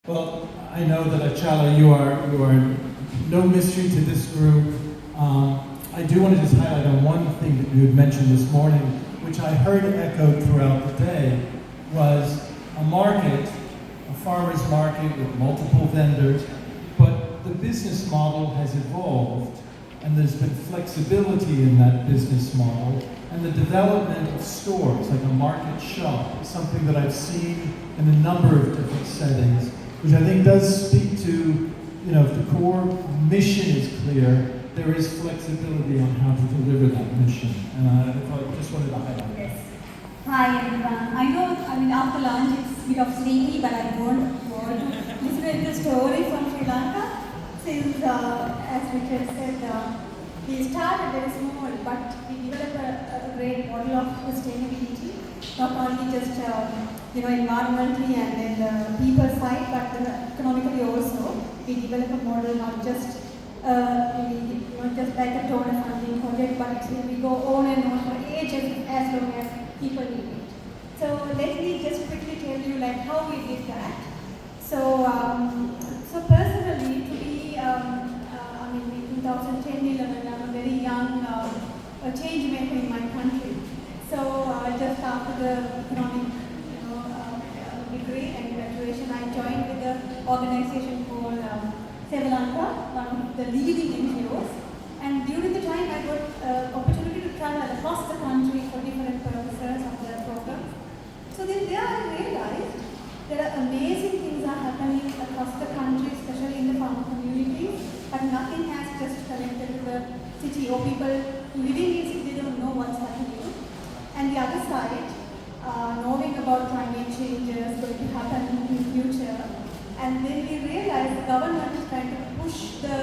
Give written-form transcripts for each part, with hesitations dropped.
Well, I know that Achala, you are no mystery to this group. I do want to just highlight on one thing that you had mentioned this morning, which I heard echoed throughout the day, was a market, a farmer's market with multiple vendors, but the business model has evolved, and there's been flexibility in that business model, and the development of stores, like a market shop, is something that I've seen in a number of different settings, which I think does speak to, if the core mission is clear, there is flexibility on how to deliver that mission. And I just wanted to highlight that. Yes. Hi everyone. I know, after lunch it's a bit of sleepy, but I want to listen to a story from Sri Lanka. Since, as Richard said, we started very small, but we developed a great model of sustainability, not only just environmentally and then the people side, but economically also. We developed a model not just like a donor funding project, but we go on and on for ages as long as people need it. So let me just quickly tell you how we did that. So personally, to be in 2010-11, I'm a very young change maker in my country. So just after the economic degree and graduation, I joined with an organization called Lanka, one of the leading NGOs. And during the time, I got opportunity to travel across the country for different purposes of the programs. So then there I realized there are amazing things are happening across the country, especially in the farm communities, but nothing has just connected to the city, or people living in city, they don't know what's happening. And the other side, knowing about climate changes going to happen in the future. And then we realized the government is trying to push the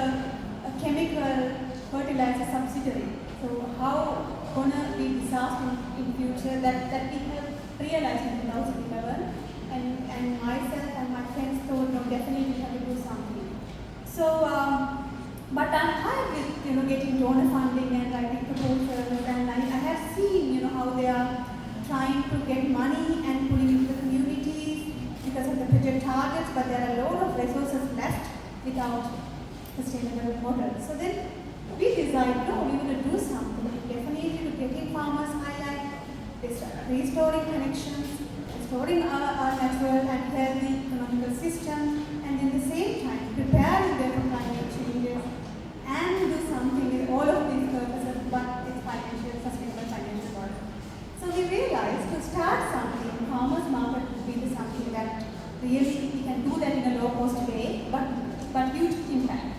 chemical fertilizer subsidy. So how gonna be disaster in future that we have realized in 2011. And myself and my friends thought, no, definitely we have to do something. So, but I'm tired with getting donor funding and writing proposals, and I have seen how they are trying to get money and putting it into the communities because of the project targets, but there are a lot of resources left without sustainable models. So then we decided, no, we're going to do something. Definitely to getting farmers highlight, restoring connections, restoring our natural and healthy economical system, and in the same time preparing them for climate changes and do something with all of these purposes, but it's sustainable financial model. So we realized to start something, farmers market would be something that really we can do that in a low cost way, but huge impact.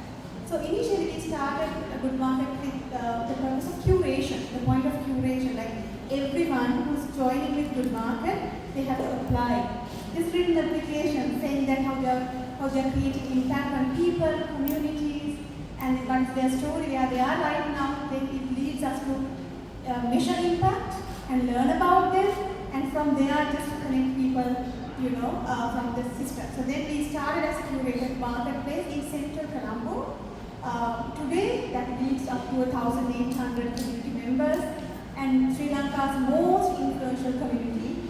So initially we started a good market with the purpose of curation, the point of curation, like everyone who's joining with good market, they have to apply. Just written application saying that how they are creating impact on people, communities, and once their story where they are right now, then it leads us to measure impact and learn about them, and from there just to connect people, from the system. So then we started as a curated marketplace in central Colombo. Today that leads up to 1,800 community members, and Sri Lanka's most influential community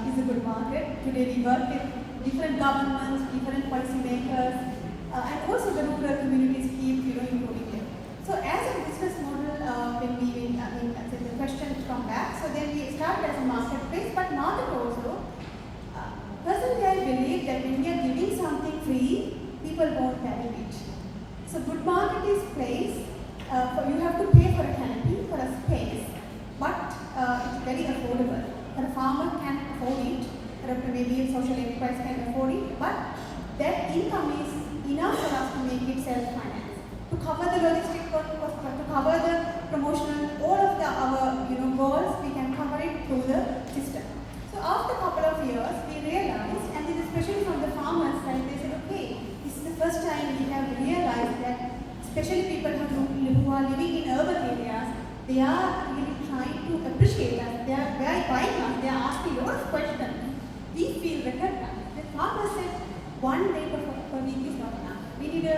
is a good market. Today we work with different governments, different policymakers, and also the rural communities keep improving them. So as a business model, the question come back. So then we started as a marketplace, but market also. Personally, I believe that when we are giving something free, people won't value it. So good market is place. You have to pay for a canopy, for a space, but it's very affordable. A farmer can afford it, or maybe a social enterprise can afford it, but that income is enough for us to make it self-finance. To cover the logistic cost, to cover the promotional, all of our goals, we can cover it through the system. So after a couple of years, we realized, and this especially from the farmers side, they said, okay, this is the first time we have realized that, especially people who are living in urban areas, they are really trying to appreciate us. They are buying us. They are asking a lot of questions. We feel recognized. The farmer said, one day per week is not enough. We need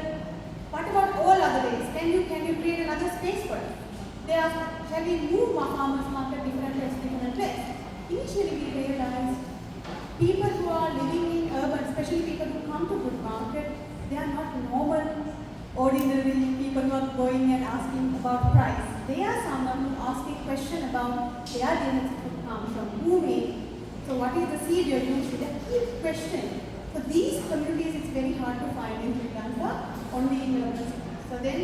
what about all other days? Can you create another space for us? They asked, shall we move our farmers market different place? Initially we realized people who are living in urban, especially people who come to ordinary people not going and asking about price. They are someone who asking question about their genetic food come from, who made, so what is the seed you're using? They keep question. For these communities, it's very hard to find in Sri Lanka, only in urban cities. So then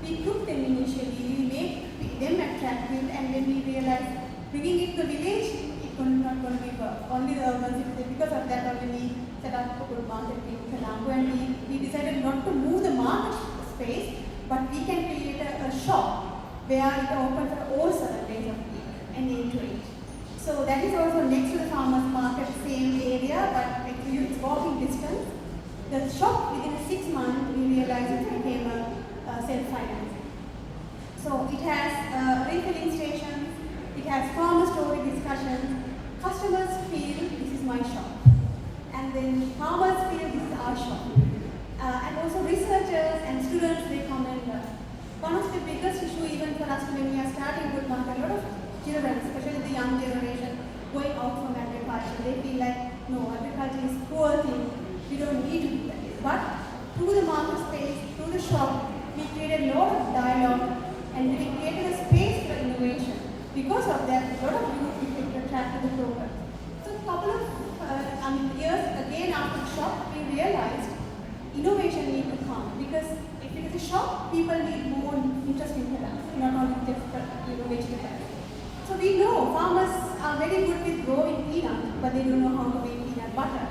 we took them initially, we made them attractive, and when we realized bringing it to the village, it's not going to be work. Only the urban cities. Because of that, we set up a good market in Lanka, and we decided not to move the market space, but we can create a shop where it opens for all 7 days of the week and 8 to 8. So that is also next to the farmers market, same area, but actually it's walking distance. The shop within 6 months we realized it became a self-financing. So it has refilling stations, it has farmer story discussions. Customers feel this is my shop, and then farmers feel this is our shop. And also researchers and students, they comment. One of the biggest issue even for us when we are starting good market, a lot of children, especially the young generation, going out from agriculture, they feel like, no, agriculture is poor thing, we don't need to do that. But through the market space, through the shop, we created a lot of dialogue and we created a space for innovation. Because of that, a lot of youth people attracted the program. So a couple of years again after the shop, we realized innovation need to come, because if it is a shop, people need more interesting products, not only just vegetable. So we know farmers are very good with growing peanut, but they don't know how to make peanut butter.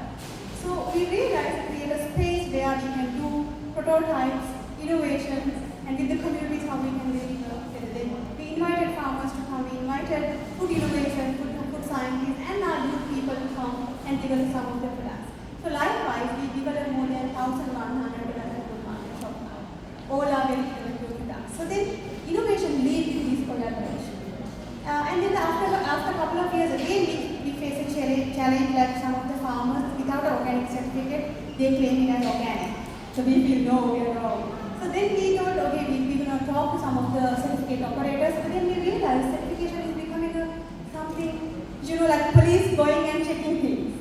So we realized create a space where we can do prototypes, innovations, and with the communities how we can really work with them. We invited farmers to come, we invited food innovation, food scientists, and our youth people to come and give us some of the products. So likewise, we developed more than 1,100 products in market shop now. All are very innovative products. So then innovation leads in this collaboration. And then after a couple of years again, we face a challenge like some of the farmers without an organic certificate, they claim it as organic. So we feel no, we are wrong. So then we thought, okay, we're going to talk to some of the certificate operators, but then we realized certification is becoming something, like police going and checking things.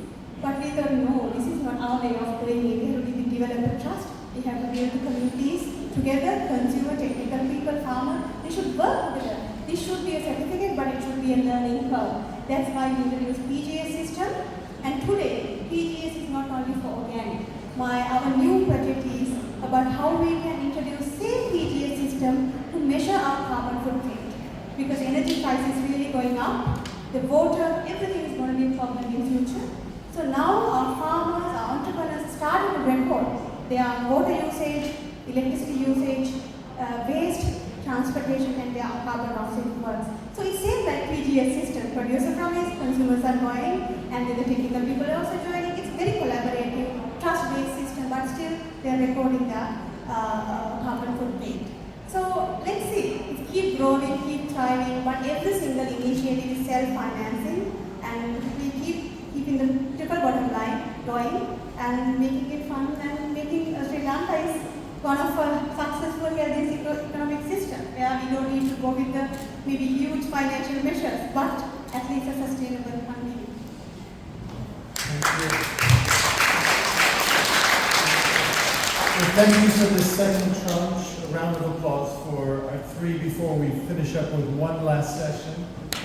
But we thought, no, this is not our way of doing it. We have to develop a trust. We have to build the communities together, consumer, technical people, farmer. They should work together. This should be a certificate, but it should be a learning curve. That's why we introduced PGS system. And today, PGS is not only for organic. Our new project is about how we can introduce same PGS system to measure our carbon footprint. Because energy price is really going up, the water, everything is going to be a problem in future. So now our farmers, our entrepreneurs started to record their water usage, electricity usage, waste, transportation, and their carbon offset works. So it's same like PGS system. Producer promise, consumers are buying, and then the technical people are also joining. It's very collaborative, trust-based system, but still they're recording the carbon footprint. So let's see, it keep growing, keep thriving, but every single initiative is self-financing, and we keeping the triple bottom line going and making it fun, and making Sri Lanka is one of a successful healthy economic system where we don't need to go with the maybe huge financial measures, but at least a sustainable country. Thank you. Well, thank you for this second tranche. A round of applause for our three before we finish up with one last session.